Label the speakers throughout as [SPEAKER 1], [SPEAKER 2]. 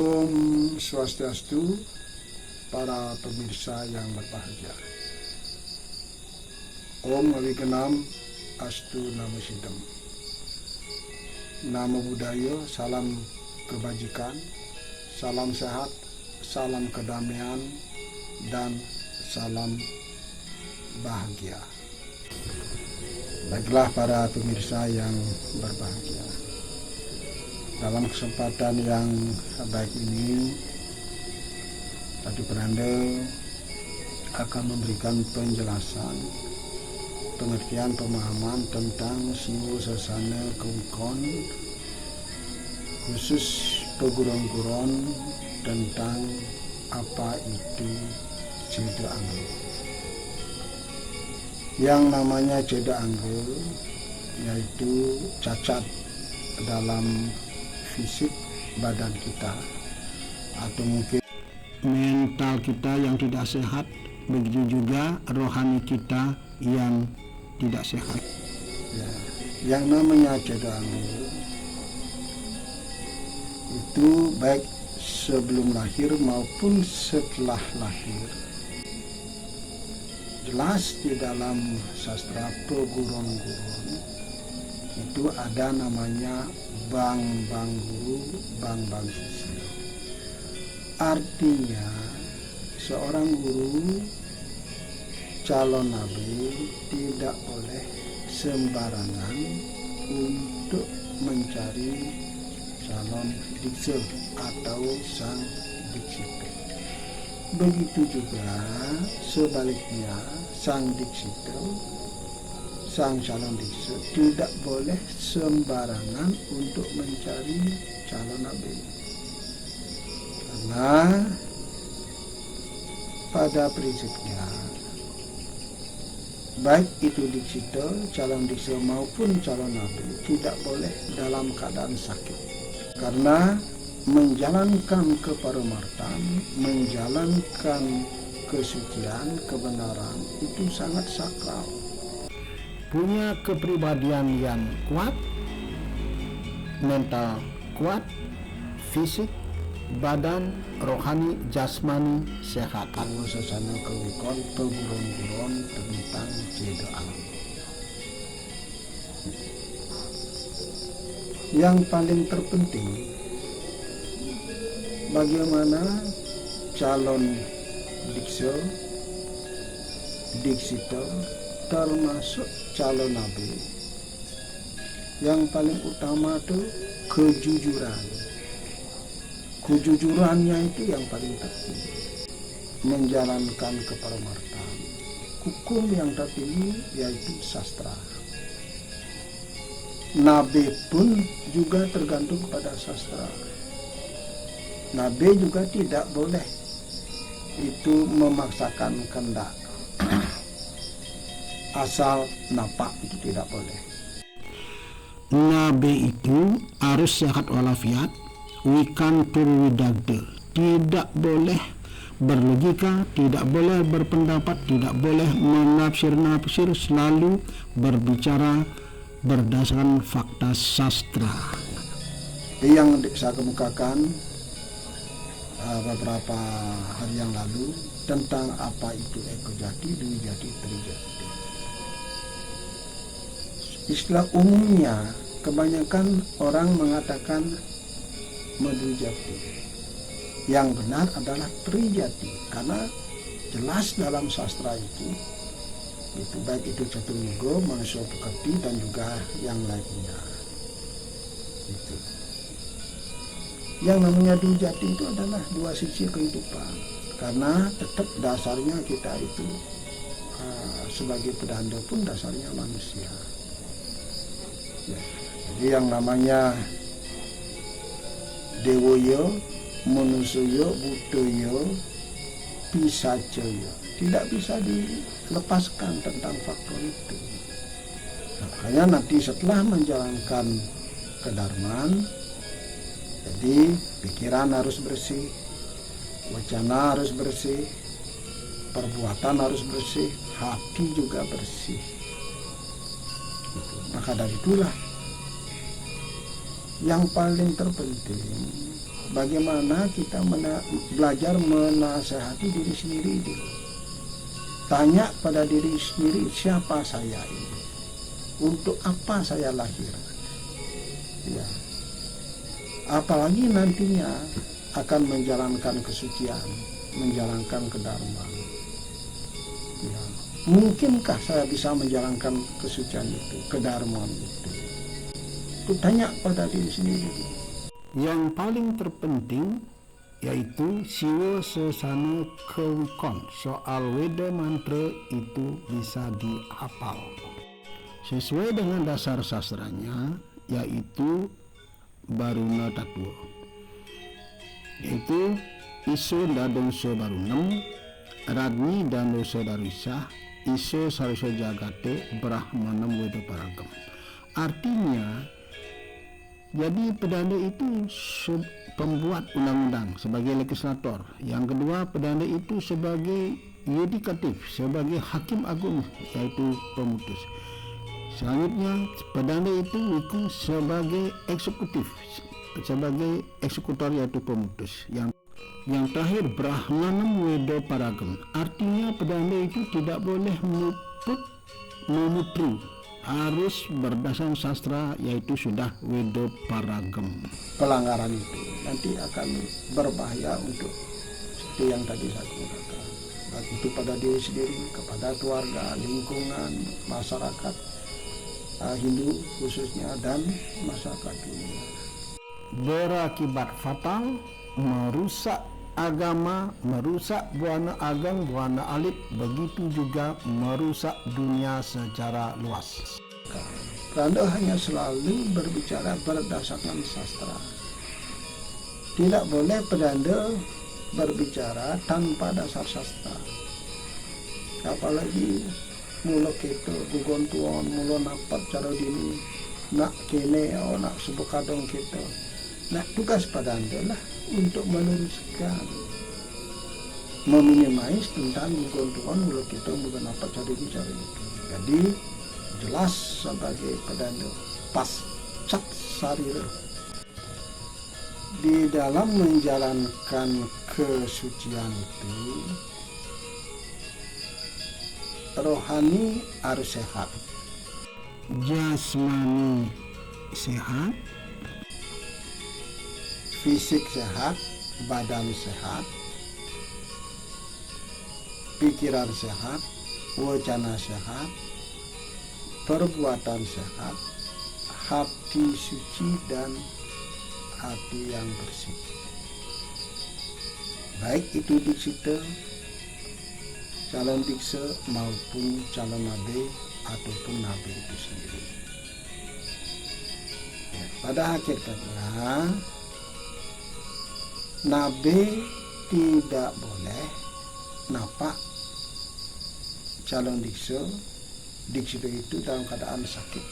[SPEAKER 1] Om Swastiastu, para pemirsa yang berbahagia. Om Awigenam Astu Namo Siddham. Namo Buddhaya, salam kebajikan, salam sehat, salam kedamaian, dan salam bahagia. Baiklah para pemirsa yang berbahagia, dalam kesempatan yang baik ini Tadi Penanda akan memberikan penjelasan, pengertian, pemahaman tentang Siwo Sasana Kewikon, khusus peguron-guron tentang apa itu Ceda Angge. Yang namanya Ceda Angge yaitu cacat dalam fisik badan kita, atau mungkin mental kita yang tidak sehat, begitu juga rohani kita yang tidak sehat. Ya, yang namanya Ceda Angge itu baik sebelum lahir maupun setelah lahir. Jelas di dalam sastra peguron-guron itu ada namanya bang-bang guru, bang-bang siswa. Artinya seorang guru calon nabi tidak boleh sembarangan untuk mencari calon dikse atau sang diksite. Begitu juga sebaliknya sang diksite, sang calon dikse tidak boleh sembarangan untuk mencari calon nabi. Karena pada prinsipnya baik itu diksite, calon dikse maupun calon nabi tidak boleh dalam keadaan sakit. Karena menjalankan keparemartan, menjalankan kesucian, kebenaran itu sangat sakral. Punya kepribadian yang kuat, mental kuat, fisik, badan, rohani, jasmani sehat. Siwo Sasana Kewikon, peguron-guron tentang Ceda Angge. Yang paling terpenting, bagaimana calon dikse, diksite, termasuk calon nabi, yang paling utama itu kejujuran. Kejujurannya itu yang paling penting, menjalankan keparemartan. Hukum yang tertinggi yaitu sastra. Nabi pun juga tergantung pada sastra. Nabi juga tidak boleh itu memaksakan kehendak. Asal napak itu tidak boleh. Nabi itu harus sehat walafiat, wikan purwidagde, tidak boleh berlogika, tidak boleh berpendapat, tidak boleh menafsir-nafsir, selalu berbicara berdasarkan fakta sastra. Yang saya kemukakan beberapa hari yang lalu tentang apa itu eko jati, dwi jati, trijati. Istilah umumnya kebanyakan orang mengatakan Madhujati. Yang benar adalah Trijati, karena jelas dalam sastra itu baik itu Caturyoga, Manusia Pekerti, dan juga yang lainnya. Itu. Yang namanya Dwijati itu adalah dua sisi kehidupan, karena tetap dasarnya kita itu sebagai pedanda pun dasarnya manusia. Ya, jadi yang namanya Dewoyo, Manusoyo, Buddhoyo, Pisacoyo tidak bisa dilepaskan tentang faktor itu. Makanya nanti setelah menjalankan kedarman, jadi pikiran harus bersih, wacana harus bersih, perbuatan harus bersih, hati juga bersih. Maka dari itulah yang paling terpenting bagaimana kita belajar menasehati diri sendiri dulu. Tanya pada diri sendiri, siapa saya ini? Untuk apa saya lahir? Ya. Apalagi nantinya akan menjalankan kesucian, menjalankan kedharmaan. Ya. Mungkinkah saya bisa menjalankan kesucian itu, kedharmaan itu? Itu tanya pada diri sendiri.
[SPEAKER 2] Yang paling terpenting yaitu siwo sesana kewikon. Soal Weda mantra itu bisa dihafal sesuai dengan dasar sastranya, yaitu Baruna Tattwa, yaitu iso dadongso barunem, radni dandoso darisah, iso saruso jagate, brahmanam Weda paragam. Artinya, jadi pedanda itu pembuat undang-undang sebagai legislator. Yang kedua, pedanda itu sebagai yudikatif, sebagai hakim agung, yaitu pemutus. Selanjutnya, pedanda itu sebagai eksekutif, sebagai eksekutor, yaitu pemutus. Yang terakhir, Brahmanam Weda paragam. Artinya pedanda itu tidak boleh memutri, harus berdasar sastra, yaitu sudah Weda paragam.
[SPEAKER 1] Pelanggaran itu nanti akan berbahaya untuk seperti yang tadi saya katakan, baik itu pada diri sendiri, kepada keluarga, lingkungan, masyarakat Hindu khususnya, dan masyarakat dunia.
[SPEAKER 2] Berakibat fatal, merusak agama, merusak buana ageng, buana alit, begitu juga merusak dunia secara luas.
[SPEAKER 1] Pedanda hanya selalu berbicara berdasarkan sastra. Tidak boleh pedanda berbicara tanpa dasar sastra. Apalagi mula kita gugon tuan, mula napat cara dini, nak kene, nak sebekadong kita. Nah, tugas pedanda lah untuk meluruskan, meminimais tentang gugon tuan, mula kita bukan napat cara bicara itu. Jadi jelas sebagai pedanda pascat sarira di dalam menjalankan kesucian itu, rohani harus sehat,
[SPEAKER 2] jasmani sehat,
[SPEAKER 1] fisik sehat, badan sehat, pikiran sehat, wacana sehat, perbuatan sehat, hati suci dan hati yang bersih. Baik itu diksita, calon diksa maupun calon nabi ataupun nabi itu sendiri. Ya, pada hakikatnya nabi tidak boleh napak calon diksa itu dalam keadaan sakit.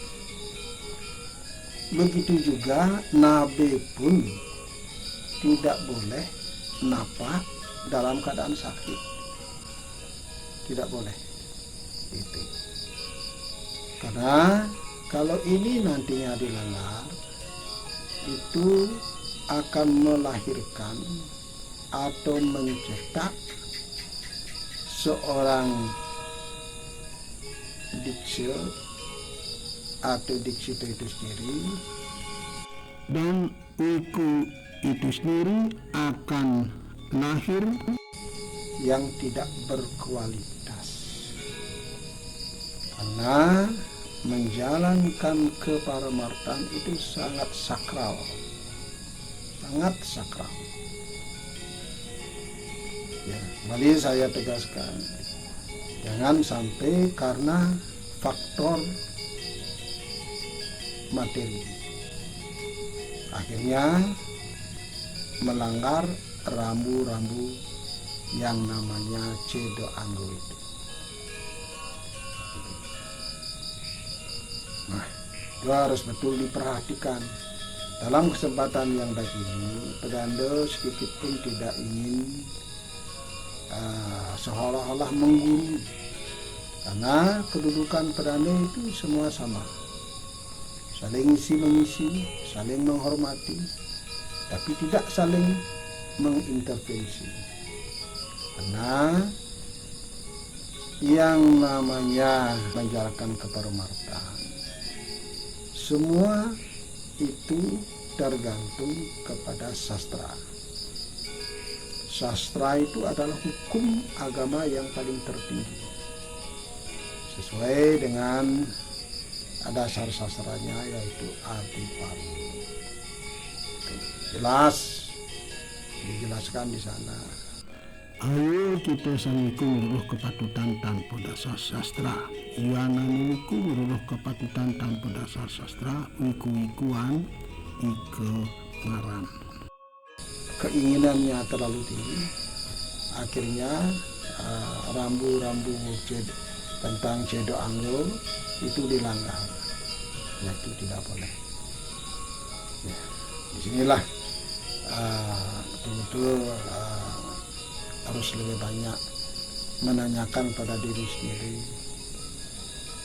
[SPEAKER 1] Begitu juga nabi pun tidak boleh napak dalam keadaan sakit. Tidak boleh itu. Karena kalau ini nantinya dilanggar, itu akan melahirkan atau mencetak seorang diksa atau diksita itu sendiri,
[SPEAKER 2] dan iku itu sendiri akan lahir
[SPEAKER 1] yang tidak berkualitas. Karena menjalankan keparamartan itu sangat sakral, sangat sakral. Ya, kembali saya tegaskan, jangan sampai karena faktor materi akhirnya melanggar rambu-rambu yang namanya cedo anggo itu. Nah, itu harus betul diperhatikan. Dalam kesempatan yang baik ini, pedanda sedikit pun tidak ingin seolah-olah menggurui, karena kedudukan pedanda itu semua sama, saling isi mengisi, saling menghormati, tapi tidak saling mengintervensi. Karena yang namanya menjalankan kebermartahan, semua itu tergantung kepada sastra. Sastra itu adalah hukum agama yang paling tertinggi, sesuai dengan dasar sastranya, yaitu arti paru. Jelas dijelaskan di sana.
[SPEAKER 2] Ayo kita sangiku meruruh kepatutan tanpa dasar sastra. Iwana niku meruruh kepatutan tanpa dasar sastra. Iku-ikuan ike ngaran.
[SPEAKER 1] Keinginannya terlalu tinggi, akhirnya rambu-rambu tentang Cedo Anglo itu dilanggar. Ya, itu tidak boleh. Ya, disinilah betul-betul harus lebih banyak menanyakan pada diri sendiri,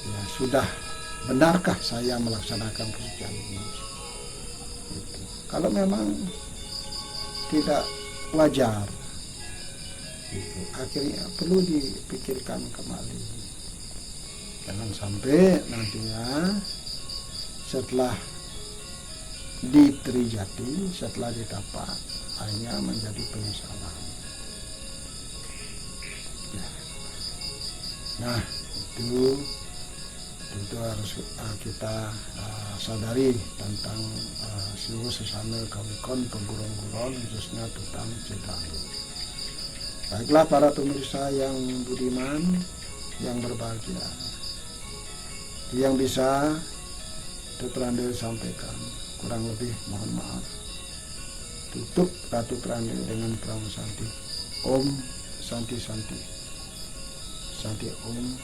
[SPEAKER 1] ya sudah benarkah saya melaksanakan pekerjaan ini? Gitu. Kalau memang tidak wajar, gitu, akhirnya perlu dipikirkan kembali. Jangan sampai nantinya setelah diterijati, setelah didapat, hanya menjadi penyesalan. Ya. Nah, itu harus kita sadari tentang seluruh sesama kawikon pengurung-gurung, khususnya tentang Cedo Anglo. Baiklah para pemirsa yang budiman, yang berbahagia, yang bisa Ratu Prande sampaikan, kurang lebih mohon maaf. Tutup Ratu Prande dengan Pramu Santi. Om Santi Santi. Santi Om.